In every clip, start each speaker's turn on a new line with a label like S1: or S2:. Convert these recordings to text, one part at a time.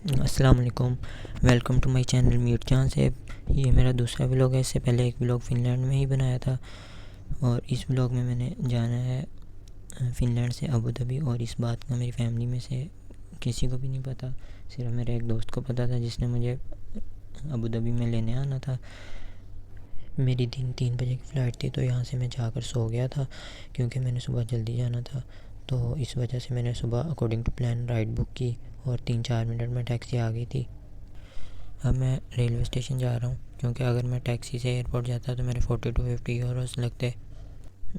S1: अस्सलाम वालेकुम, welcome to my channel Mir जहाँ से। ये मेरा दूसरा व्लॉग है। इससे पहले एक व्लॉग फ़िनलैंड में ही बनाया था और इस व्लॉग में मैंने जाना है फ़िनलैंड से अबू धाबी। और इस बात का मेरी फैमिली में से किसी को भी नहीं पता, सिर्फ मेरे एक दोस्त को पता था जिसने मुझे अबू धाबी में लेने आना था। मेरी दिन 3 बजे की फ़्लाइट थी, तो यहाँ से मैं जाकर सो गया था क्योंकि मैंने सुबह जल्दी जाना था। तो इस वजह से मैंने सुबह according to plan ride book की और 3-4 मिनट में टैक्सी आ गई थी। अब मैं रेलवे स्टेशन जा रहा हूँ क्योंकि अगर मैं टैक्सी से एयरपोर्ट जाता तो मेरे 40 to 50 यूरोस लगते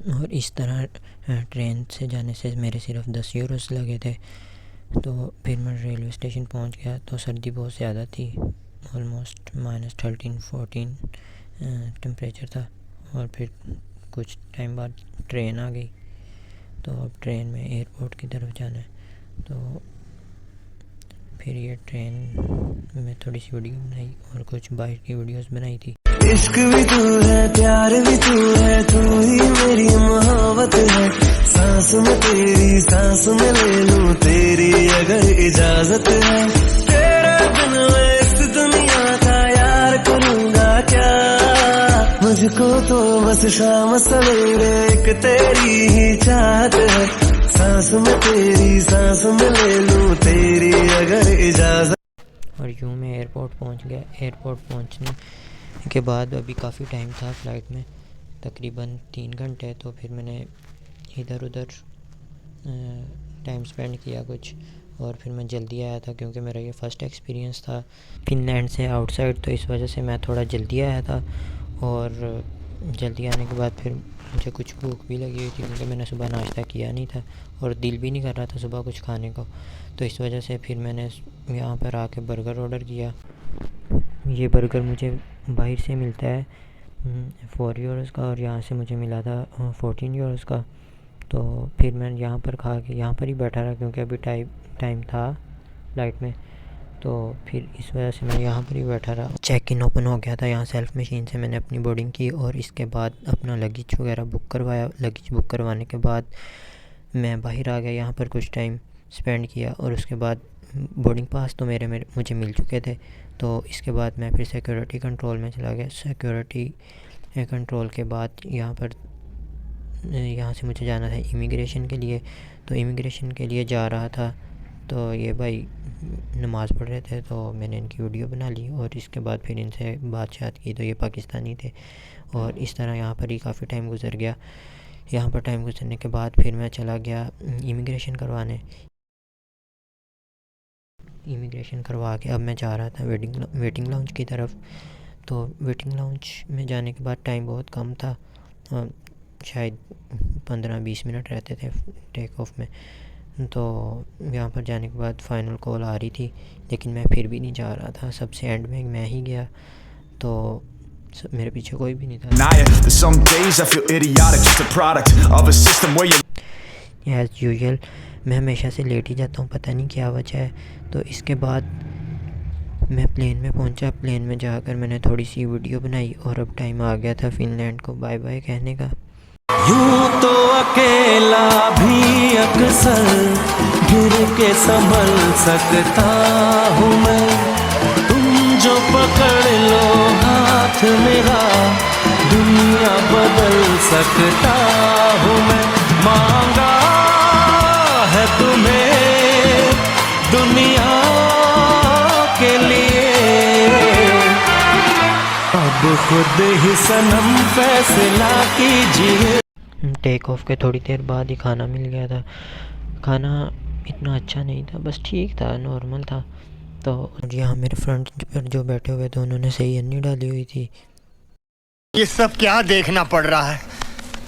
S1: और इस तरह ट्रेन से जाने से मेरे सिर्फ 10 यूरोस लगे थे। तो फिर मैं रेलवे स्टेशन पहुँच गया तो सर्दी बहुत ज़्यादा थी, ऑलमोस्ट -13-14 टेम्परेचर था। और फिर कुछ टाइम बाद ट्रेन आ गई, तो अब ट्रेन में एयरपोर्ट की तरफ जाना है। तो फिर ये ट्रेन में थोड़ी सी वीडियो बनाई और कुछ बाहर की वीडियोस बनाई थी।
S2: इश्क भी तू है, प्यार भी तू है, तू ही मेरी मोहब्बत है। सांस में तेरी, सांस में ले लूं तेरी अगर इजाजत है। तेरे बिन मैं इस दुनिया का यार करूंगा क्या। मुझको तो बस शाम सवेरे एक तेरी ही चाहत है। सांस में तेरी, सांस में ले लूं तेरी अगर इजाजत।
S1: और यूँ मैं एयरपोर्ट पहुंच गया। एयरपोर्ट पहुंचने के बाद अभी काफ़ी टाइम था फ़्लाइट में, तकरीबन 3 घंटे। तो फिर मैंने इधर उधर टाइम स्पेंड किया कुछ, और फिर मैं जल्दी आया था क्योंकि मेरा ये फ़र्स्ट एक्सपीरियंस था फ़िनलैंड से आउटसाइड। तो इस वजह से मैं थोड़ा जल्दी आया था और जल्दी आने के बाद फिर मुझे कुछ भूख भी लगी हुई थी क्योंकि मैंने सुबह नाश्ता किया नहीं था और दिल भी नहीं कर रहा था सुबह कुछ खाने को। तो इस वजह से फिर मैंने यहाँ पर आके बर्गर ऑर्डर किया। ये बर्गर मुझे बाहर से मिलता है 4 यूरोस का और यहाँ से मुझे मिला था 14 यूरोस का। तो फिर मैं यहाँ पर खा के यहाँ पर ही बैठा रहा क्योंकि अभी टाइम था फ़्लाइट में। तो फिर इस वजह से मैं यहाँ पर ही बैठा रहा। चेक इन ओपन हो गया था, यहाँ सेल्फ़ मशीन से मैंने अपनी बोर्डिंग की और इसके बाद अपना लगेज वगैरह बुक करवाया। लगेज बुक करवाने के बाद मैं बाहर आ गया, यहाँ पर कुछ टाइम स्पेंड किया और उसके बाद बोर्डिंग पास तो मेरे मुझे मिल चुके थे। तो इसके बाद मैं फिर सिक्योरिटी कंट्रोल में चला गया। सिक्योरिटी कंट्रोल के बाद यहाँ से मुझे जाना था इमिग्रेशन के लिए। तो इमिग्रेशन के लिए जा रहा था, तो ये भाई नमाज़ पढ़ रहे थे तो मैंने इनकी वीडियो बना ली और इसके बाद फिर इनसे बातचीत की। तो ये पाकिस्तानी थे और इस तरह यहाँ पर ही काफ़ी टाइम गुजर गया। यहाँ पर टाइम गुजरने के बाद फिर मैं चला गया इमिग्रेशन करवाने। इमिग्रेशन करवा के अब मैं जा रहा था वेटिंग लाउंज की तरफ। तो वेटिंग लाउंज में जाने के बाद टाइम बहुत कम था, शायद 15-20 मिनट रहते थे टेक ऑफ में। तो यहाँ पर जाने के बाद फ़ाइनल कॉल आ रही थी, लेकिन मैं फिर भी नहीं जा रहा था। सबसे एंड में मैं ही गया, तो मेरे पीछे कोई भी नहीं था। एज़ यूजुअल मैं हमेशा से लेट ही जाता हूँ, पता नहीं क्या वजह है। तो इसके बाद मैं प्लेन में पहुँचा। प्लेन में जाकर मैंने थोड़ी सी वीडियो बनाई और अब टाइम आ गया था फ़िनलैंड को बाय बाय कहने का।
S2: यूं तो अकेला भी अक्सर गिर के संभल सकता हूँ मैं। तुम जो पकड़ लो हाथ मेरा, दुनिया बदल सकता हूँ मैं। मांगा है तुम्हें दुनिया के लिए, अब खुद ही सनम फैसला कीजिए।
S1: टेक ऑफ के थोड़ी देर बाद ही खाना मिल गया था। खाना इतना अच्छा नहीं था, बस ठीक था, नॉर्मल था। तो यहाँ मेरे फ्रेंड पर जो बैठे हुए थे उन्होंने सही अन्नी डाली हुई थी।
S3: ये सब क्या देखना पड़ रहा है,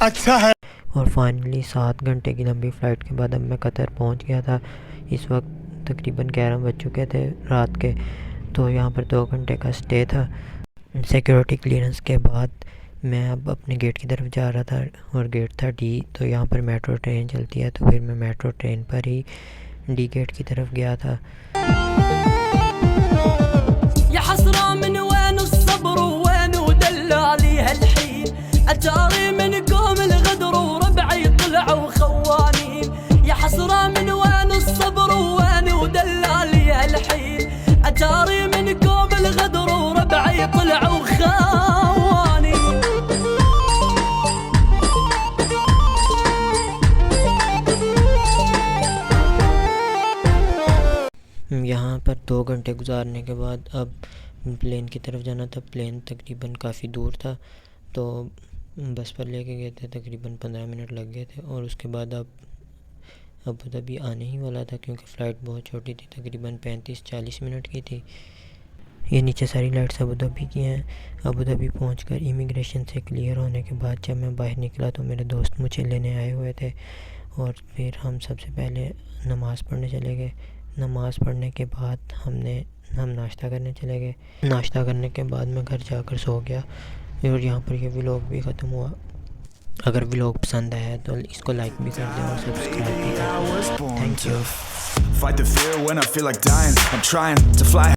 S3: अच्छा है।
S1: और फाइनली 7 घंटे की लंबी फ़्लाइट के बाद अब मैं कतर पहुँच गया था। इस वक्त तकरीबन 11 बज चुके थे रात के। तो यहाँ पर 2 घंटे का स्टे था। सिक्योरिटी क्लियरेंस के बाद मैं अब अपने गेट की तरफ जा रहा था और गेट था डी। तो यहाँ पर मेट्रो ट्रेन चलती है, तो फिर मैं मेट्रो ट्रेन पर ही डी गेट की तरफ गया था। यहाँ पर 2 घंटे गुजारने के बाद अब प्लेन की तरफ जाना था। प्लेन तकरीबन काफ़ी दूर था, तो बस पर लेके गए थे, तकरीबन 15 मिनट लग गए थे। और उसके बाद अब अबू धाबी आने ही वाला था, क्योंकि फ़्लाइट बहुत छोटी थी, तकरीबन 35-40 मिनट की थी। ये नीचे सारी लाइट्स अबू धाबी की हैं। अबू धाबी पहुँचकर इमिग्रेशन से क्लियर होने के बाद जब मैं बाहर निकला तो मेरे दोस्त मुझे लेने आए हुए थे, और फिर हम सबसे पहले नमाज़ पढ़ने चले गए। नमाज़ पढ़ने के बाद हम नाश्ता करने चले गए। नाश्ता करने के बाद मैं घर जाकर सो गया। और यहाँ पर ये व्लॉग भी ख़त्म हुआ। अगर व्लॉग पसंद आया तो इसको लाइक भी कर दें और सब्सक्राइब भी कर दें। Thank you.
S4: Fight the fear when I feel like dying. I'm trying to fly